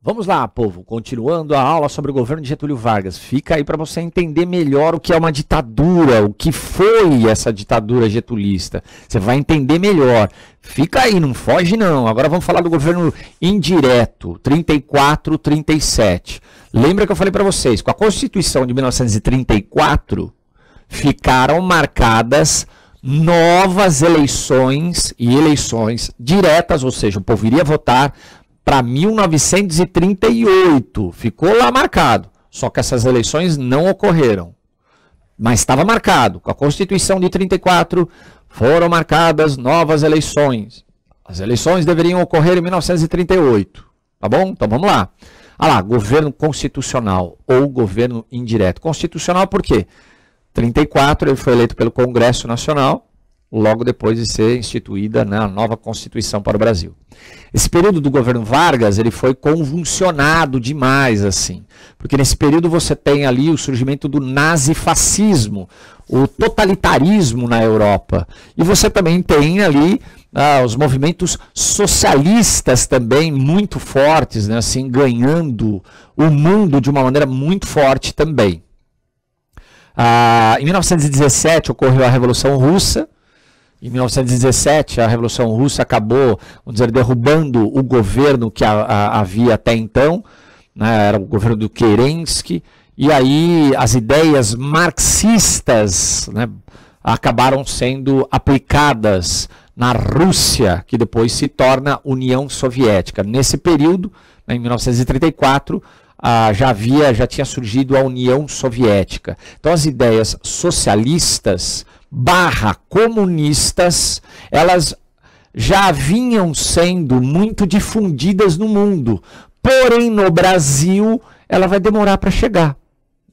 Vamos lá, povo, continuando a aula sobre o governo de Getúlio Vargas. Fica aí para você entender melhor o que é uma ditadura, o que foi essa ditadura getulista. Você vai entender melhor. Fica aí, não foge não. Agora vamos falar do governo indireto, 34, 37. Lembra que eu falei para vocês, com a Constituição de 1934, ficaram marcadas novas eleições e eleições diretas, ou seja, o povo iria votar para 1938, ficou lá marcado, só que essas eleições não ocorreram, mas estava marcado, com a Constituição de 34 foram marcadas novas eleições, as eleições deveriam ocorrer em 1938, tá bom? Então vamos lá. Ah lá, governo constitucional ou governo indireto. Constitucional por quê? 34 ele foi eleito pelo Congresso Nacional, logo depois de ser instituída a nova Constituição para o Brasil. Esse período do governo Vargas, ele foi convulsionado demais, assim, porque nesse período você tem ali o surgimento do nazifascismo, o totalitarismo na Europa, e você também tem ali os movimentos socialistas também muito fortes, né, assim, ganhando o mundo de uma maneira muito forte também. Em 1917 ocorreu a Revolução Russa. Em 1917, a Revolução Russa acabou, vamos dizer, derrubando o governo que havia até então, né, era o governo do Kerensky, e aí as ideias marxistas, né, acabaram sendo aplicadas na Rússia, que depois se torna União Soviética. Nesse período, né, em 1934, já tinha surgido a União Soviética. Então as ideias socialistas / comunistas, elas já vinham sendo muito difundidas no mundo, porém no Brasil ela vai demorar para chegar.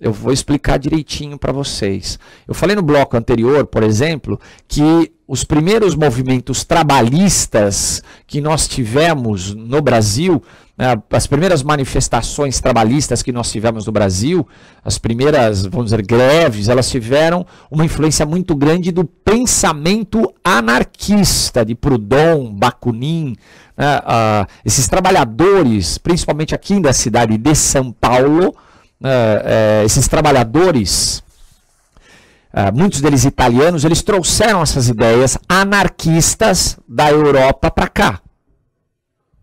Eu vou explicar direitinho para vocês. Eu falei no bloco anterior, por exemplo, que os primeiros movimentos trabalhistas que nós tivemos no Brasil, as primeiras manifestações trabalhistas que nós tivemos no Brasil, as primeiras, vamos dizer, greves, elas tiveram uma influência muito grande do pensamento anarquista, de Proudhon, Bakunin, esses trabalhadores, principalmente aqui da cidade de São Paulo, esses trabalhadores, muitos deles italianos, eles trouxeram essas ideias anarquistas da Europa para cá.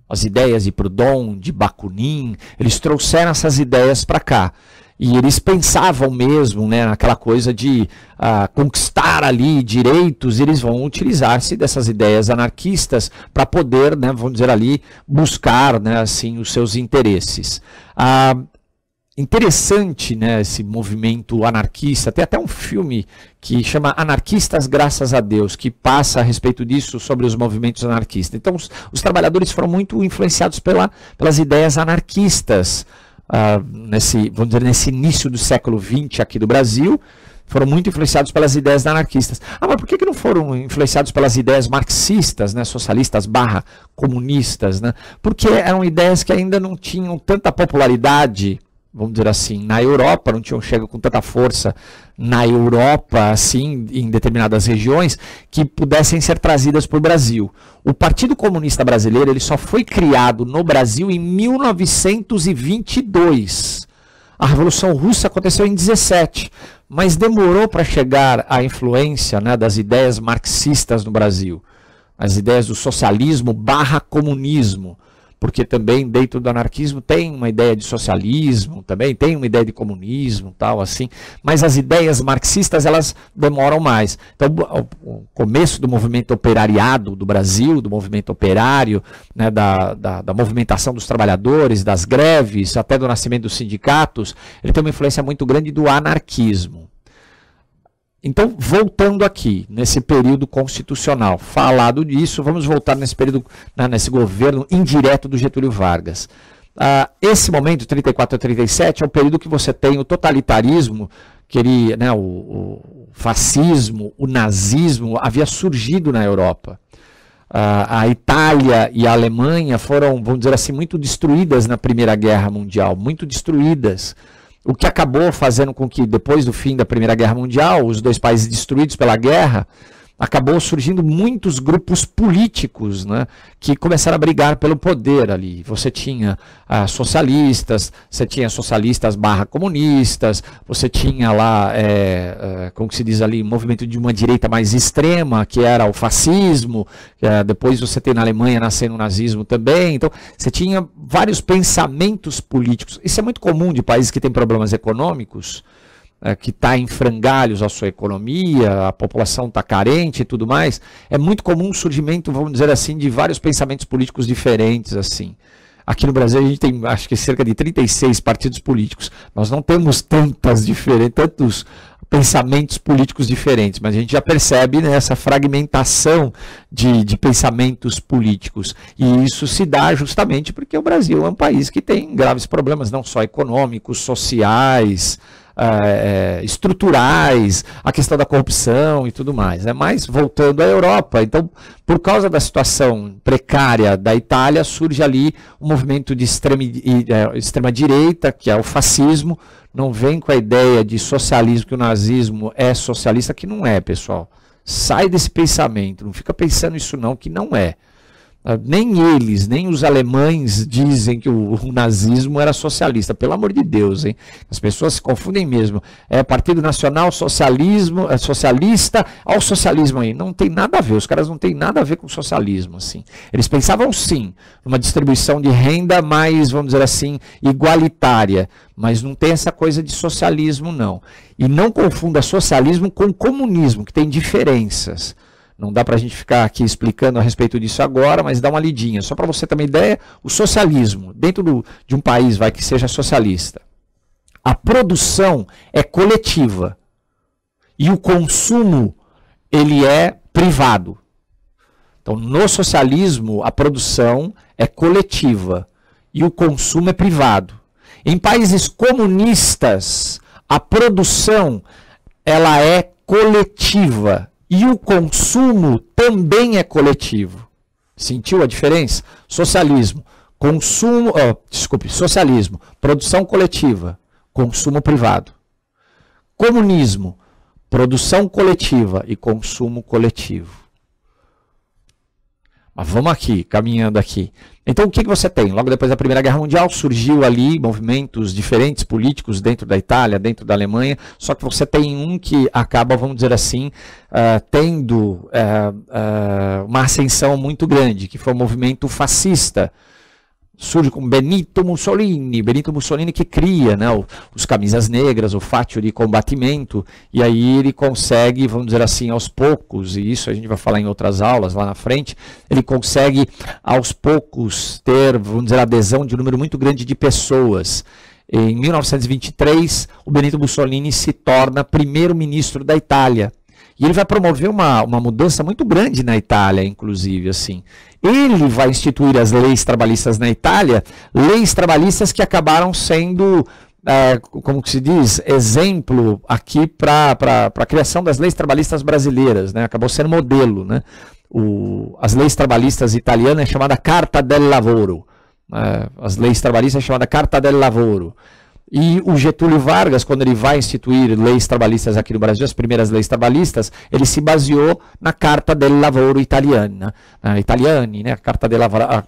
As ideias de Proudhon, de Bakunin, eles trouxeram essas ideias para cá. E eles pensavam mesmo, né, naquela coisa de conquistar ali direitos, e eles vão utilizar-se dessas ideias anarquistas para poder, né, vamos dizer ali, buscar, né, assim, os seus interesses. Interessante, né, esse movimento anarquista. Tem até um filme que chama Anarquistas Graças a Deus, que passa a respeito disso, sobre os movimentos anarquistas. Então os trabalhadores foram muito influenciados pelas ideias anarquistas, vamos dizer, nesse início do século XX aqui do Brasil, foram muito influenciados pelas ideias anarquistas. Mas por que não foram influenciados pelas ideias marxistas, né, socialistas / comunistas? Né? Porque eram ideias que ainda não tinham tanta popularidade, vamos dizer assim, na Europa, não tinham chegado com tanta força na Europa, assim, em determinadas regiões, que pudessem ser trazidas para o Brasil. O Partido Comunista Brasileiro, ele só foi criado no Brasil em 1922. A Revolução Russa aconteceu em 17, mas demorou para chegar a influência, né, das ideias marxistas no Brasil, as ideias do socialismo / comunismo. Porque também dentro do anarquismo tem uma ideia de socialismo, também tem uma ideia de comunismo, tal assim, mas as ideias marxistas, elas demoram mais. Então o começo do movimento operariado do Brasil, do movimento operário, né, da movimentação dos trabalhadores, das greves, até do nascimento dos sindicatos, ele tem uma influência muito grande do anarquismo. Então, voltando aqui, nesse período constitucional, falado disso, vamos voltar nesse período, nesse governo indireto do Getúlio Vargas. Esse momento, 34 a 37, é o período que você tem o totalitarismo, que ele, né, o fascismo, o nazismo havia surgido na Europa. A Itália e a Alemanha foram, vamos dizer assim, muito destruídas na Primeira Guerra Mundial, muito destruídas. O que acabou fazendo com que, depois do fim da Primeira Guerra Mundial, os dois países destruídos pela guerra, acabou surgindo muitos grupos políticos, né, que começaram a brigar pelo poder ali. Você tinha socialistas, você tinha socialistas barra comunistas, você tinha lá, como que se diz ali, um movimento de uma direita mais extrema, que era o fascismo, depois você tem na Alemanha nascendo o nazismo também. Então, você tinha vários pensamentos políticos. Isso é muito comum de países que têm problemas econômicos, que está em frangalhos a sua economia, a população está carente e tudo mais. É muito comum o surgimento, vamos dizer assim, de vários pensamentos políticos diferentes, assim. Aqui no Brasil a gente tem, acho que cerca de 36 partidos políticos. Nós não temos tantos pensamentos políticos diferentes, mas a gente já percebe, né, essa fragmentação de pensamentos políticos. E isso se dá justamente porque o Brasil é um país que tem graves problemas, não só econômicos, sociais, estruturais, a questão da corrupção e tudo mais. Mas voltando à Europa, então, por causa da situação precária da Itália, surge ali um movimento de extrema-direita, que é o fascismo. Não vem com a ideia de socialismo, que o nazismo é socialista, que não é, pessoal. Sai desse pensamento, não fica pensando isso não, que não é. Nem eles, nem os alemães dizem que o nazismo era socialista, pelo amor de Deus, hein? As pessoas se confundem mesmo. Partido Nacional Socialismo, socialista, olha o socialismo aí. Não tem nada a ver, os caras não têm nada a ver com socialismo, assim. Eles pensavam sim, numa distribuição de renda mais, vamos dizer assim, igualitária, mas não tem essa coisa de socialismo, não. E não confunda socialismo com comunismo, que tem diferenças. Não dá para a gente ficar aqui explicando a respeito disso agora, mas dá uma lidinha. Só para você ter uma ideia, o socialismo, dentro de um país que seja socialista, a produção é coletiva e o consumo ele é privado. Então, no socialismo, a produção é coletiva e o consumo é privado. Em países comunistas, a produção ela é coletiva. E o consumo também é coletivo. Sentiu a diferença? Socialismo, socialismo, produção coletiva, consumo privado. Comunismo, produção coletiva e consumo coletivo. Mas vamos aqui, caminhando aqui. Então o que você tem? Logo depois da Primeira Guerra Mundial surgiu ali movimentos diferentes políticos dentro da Itália, dentro da Alemanha, só que você tem um que acaba, vamos dizer assim, tendo uma ascensão muito grande, que foi o movimento fascista. Surge com Benito Mussolini que cria, né, os camisas negras, o fátio de combatimento, e aí ele consegue, vamos dizer assim, aos poucos, e isso a gente vai falar em outras aulas lá na frente, ele consegue aos poucos ter, vamos dizer, adesão de um número muito grande de pessoas. Em 1923, o Benito Mussolini se torna primeiro-ministro da Itália. E ele vai promover uma mudança muito grande na Itália, inclusive, assim. Ele vai instituir as leis trabalhistas na Itália, leis trabalhistas que acabaram sendo, como que se diz, exemplo aqui para a criação das leis trabalhistas brasileiras, né? Acabou sendo modelo, né? As leis trabalhistas italianas é chamada Carta del Lavoro. As leis trabalhistas é chamada Carta del Lavoro. E o Getúlio Vargas, quando ele vai instituir leis trabalhistas aqui no Brasil, as primeiras leis trabalhistas, ele se baseou na Carta del Lavoro italiana, né? A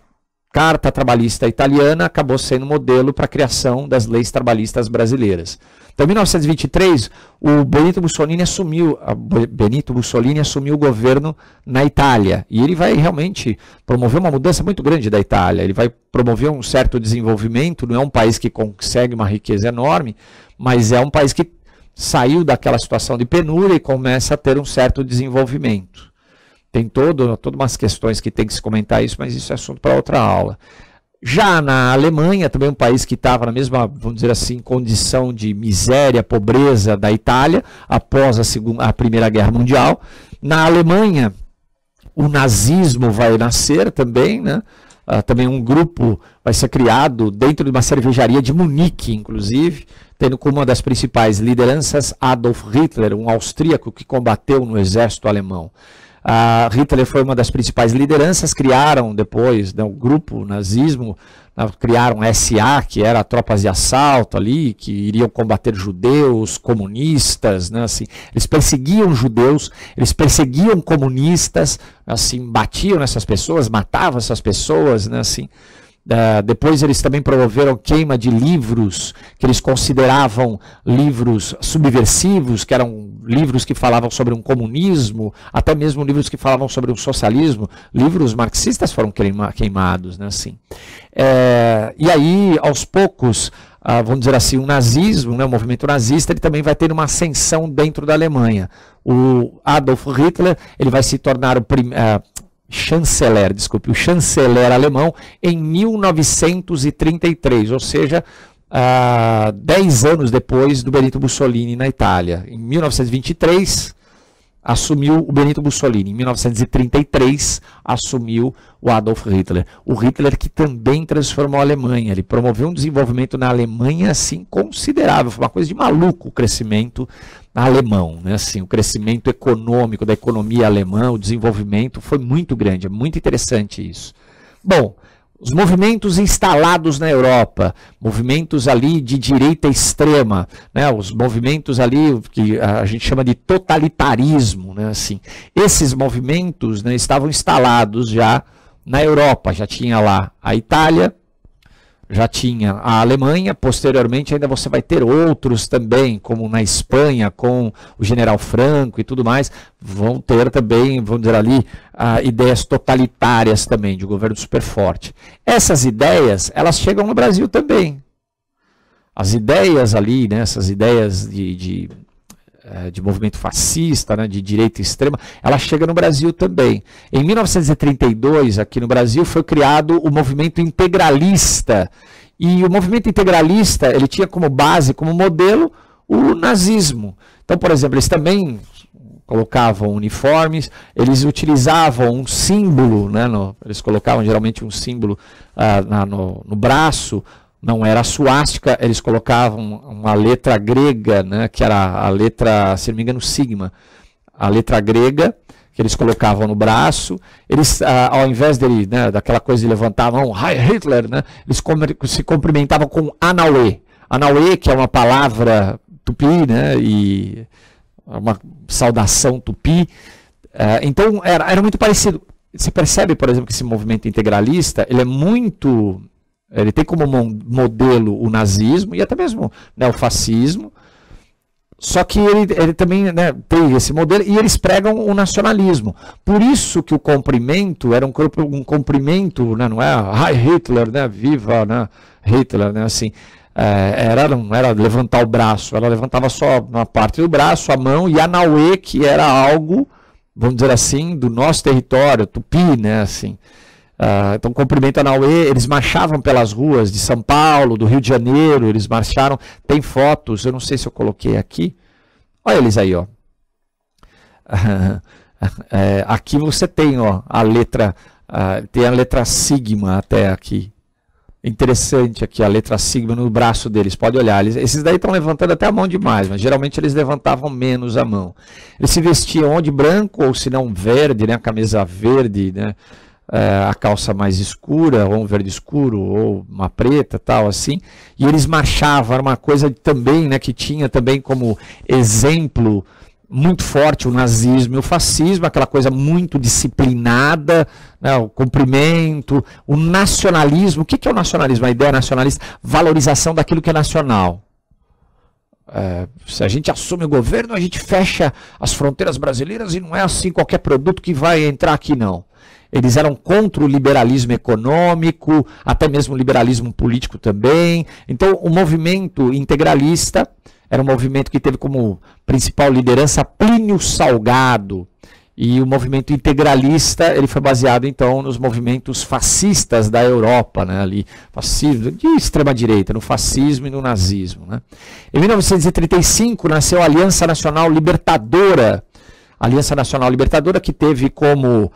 Carta Trabalhista Italiana acabou sendo modelo para a criação das leis trabalhistas brasileiras. Então, em 1923, o Benito Mussolini assumiu o governo na Itália. E ele vai realmente promover uma mudança muito grande da Itália. Ele vai promover um certo desenvolvimento. Não é um país que consegue uma riqueza enorme, mas é um país que saiu daquela situação de penúria e começa a ter um certo desenvolvimento. Tem todas umas questões que tem que se comentar isso, mas isso é assunto para outra aula. Já na Alemanha, também um país que estava na mesma, vamos dizer assim, condição de miséria, pobreza da Itália, após a Primeira Guerra Mundial. Na Alemanha, o nazismo vai nascer também, né? Também um grupo vai ser criado dentro de uma cervejaria de Munique, inclusive, tendo como uma das principais lideranças Adolf Hitler, um austríaco que combateu no exército alemão. Hitler foi uma das principais lideranças, criaram depois, né, o grupo nazismo criaram a SA, que era tropas de assalto ali, que iriam combater judeus, comunistas, né, assim, eles perseguiam judeus, eles perseguiam comunistas, assim, batiam nessas pessoas, matavam essas pessoas, né, assim. Depois eles também promoveram queima de livros que eles consideravam livros subversivos, que eram livros que falavam sobre um comunismo, até mesmo livros que falavam sobre um socialismo. Livros marxistas foram queimados, né, assim. E aí, aos poucos, vamos dizer assim, o nazismo, né, o movimento nazista, ele também vai ter uma ascensão dentro da Alemanha. O Adolf Hitler, ele vai se tornar o o chanceler alemão em 1933, ou seja, 10 anos depois do Benito Mussolini na Itália. Em 1923 assumiu o Benito Mussolini, em 1933 assumiu o Adolf Hitler. O Hitler que também transformou a Alemanha, ele promoveu um desenvolvimento na Alemanha assim considerável, foi uma coisa de maluco o crescimento alemão, né? Assim, o crescimento econômico da economia alemã, o desenvolvimento foi muito grande, é muito interessante isso. Bom, os movimentos instalados na Europa, movimentos ali de direita extrema, né, os movimentos ali que a gente chama de totalitarismo, né, assim, esses movimentos, né, estavam instalados já na Europa, já tinha lá a Itália, já tinha a Alemanha, posteriormente ainda você vai ter outros também, como na Espanha, com o general Franco e tudo mais, vão ter também, vamos dizer ali, ideias totalitárias também, de governo super forte. Essas ideias, elas chegam no Brasil também. As ideias ali, né, essas ideias de movimento fascista, né, de direita extrema, ela chega no Brasil também. Em 1932, aqui no Brasil, foi criado o movimento integralista. E o movimento integralista, ele tinha como base, como modelo, o nazismo. Então, por exemplo, eles também colocavam uniformes, eles utilizavam um símbolo, né, eles colocavam geralmente um símbolo no braço. Não era a suástica, eles colocavam uma letra grega, né, que era a letra, se não me engano, sigma. A letra grega, que eles colocavam no braço. Eles, ao invés dele, né, daquela coisa de levantar a mão, Heil Hitler, né, eles se cumprimentavam com Anauê. Anauê, que é uma palavra tupi, né, e uma saudação tupi. Então, era muito parecido. Você percebe, por exemplo, que esse movimento integralista, ele é muito... Ele tem como modelo o nazismo e até mesmo, né, o fascismo, só que ele também, né, tem esse modelo e eles pregam o nacionalismo. Por isso que o cumprimento era um cumprimento, né, não é Heil Hitler, né, viva, né, Hitler, né, assim, não era levantar o braço, ela levantava só uma parte do braço, a mão, e a Anauê, que era algo, vamos dizer assim, do nosso território, tupi, né, assim. Então, cumprimento a Anauê, eles marchavam pelas ruas de São Paulo, do Rio de Janeiro, eles marcharam, tem fotos, eu não sei se eu coloquei aqui, olha eles aí, ó. Aqui você tem, ó, a letra, tem a letra sigma até aqui, interessante aqui, a letra sigma no braço deles, pode olhar, esses daí estão levantando até a mão demais, mas geralmente eles levantavam menos a mão. Eles se vestiam ou de branco, ou se não verde, né, a camisa verde, né, a calça mais escura, ou um verde escuro, ou uma preta, tal assim, e eles marchavam, era uma coisa também, né, que tinha também como exemplo muito forte o nazismo e o fascismo, aquela coisa muito disciplinada, né, o cumprimento, o nacionalismo. O que é o nacionalismo? A ideia nacionalista, valorização daquilo que é nacional. Se a gente assume o governo, a gente fecha as fronteiras brasileiras e não é assim qualquer produto que vai entrar aqui, não. Eles eram contra o liberalismo econômico, até mesmo o liberalismo político também. Então, o movimento integralista era um movimento que teve como principal liderança Plínio Salgado. E o movimento integralista, ele foi baseado, então, nos movimentos fascistas da Europa, né, ali, fascismo de extrema-direita, no fascismo e no nazismo, né. Em 1935, nasceu a Aliança Nacional Libertadora. A Aliança Nacional Libertadora, que teve como,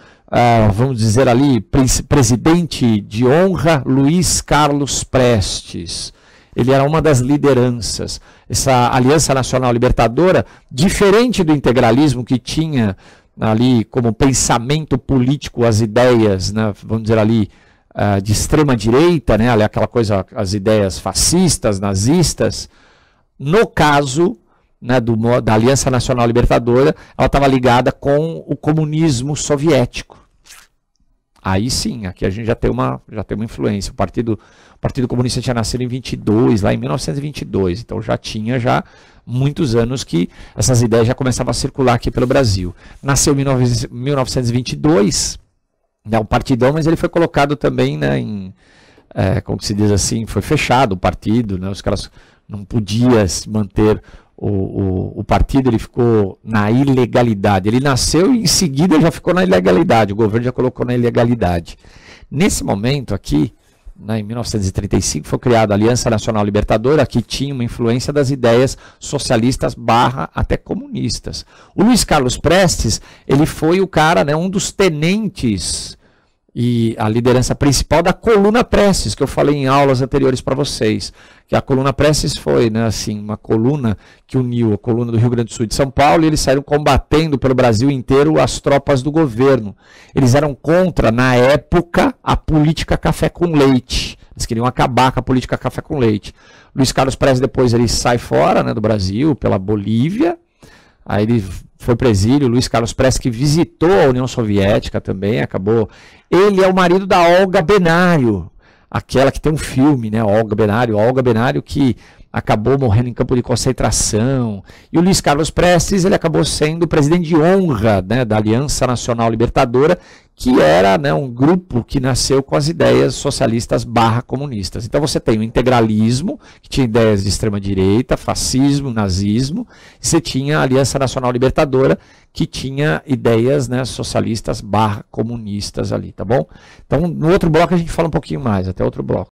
vamos dizer ali, presidente de honra, Luiz Carlos Prestes. Ele era uma das lideranças. Essa Aliança Nacional Libertadora, diferente do integralismo que tinha ali como pensamento político as ideias, né, vamos dizer ali, de extrema-direita, né, aquela coisa, as ideias fascistas, nazistas. No caso, né, da Aliança Nacional Libertadora, ela estava ligada com o comunismo soviético. Aí sim, aqui a gente já tem uma influência. O Partido Comunista tinha nascido em 22, lá em 1922, então já tinha muitos anos que essas ideias já começavam a circular aqui pelo Brasil. Nasceu em 1922, né, um partidão, mas ele foi colocado também, né, como se diz assim, foi fechado o partido, né, os caras não podiam manter o partido, ele ficou na ilegalidade. Ele nasceu e em seguida já ficou na ilegalidade, o governo já colocou na ilegalidade. Nesse momento aqui, né, em 1935, foi criada a Aliança Nacional Libertadora, que tinha uma influência das ideias socialistas / até comunistas. O Luiz Carlos Prestes, ele foi o cara, né, um dos tenentes e a liderança principal da Coluna Prestes, que eu falei em aulas anteriores para vocês. Que a Coluna Prestes foi, né, assim, uma coluna que uniu a coluna do Rio Grande do Sul e de São Paulo, e eles saíram combatendo pelo Brasil inteiro as tropas do governo. Eles eram contra, na época, a política café com leite. Eles queriam acabar com a política café com leite. Luiz Carlos Prestes depois ele sai fora, né, do Brasil, pela Bolívia. Aí ele foi para o exílio. Luiz Carlos Prestes, que visitou a União Soviética também, acabou. Ele é o marido da Olga Benário, aquela que tem um filme, né, Olga Benário, que acabou morrendo em campo de concentração. E o Luiz Carlos Prestes, ele acabou sendo presidente de honra, né, da Aliança Nacional Libertadora, que era, né, um grupo que nasceu com as ideias socialistas / comunistas. Então você tem o integralismo, que tinha ideias de extrema-direita, fascismo, nazismo, e você tinha a Aliança Nacional Libertadora, que tinha ideias, né, socialistas / comunistas ali, tá bom? Então no outro bloco a gente fala um pouquinho mais, até outro bloco.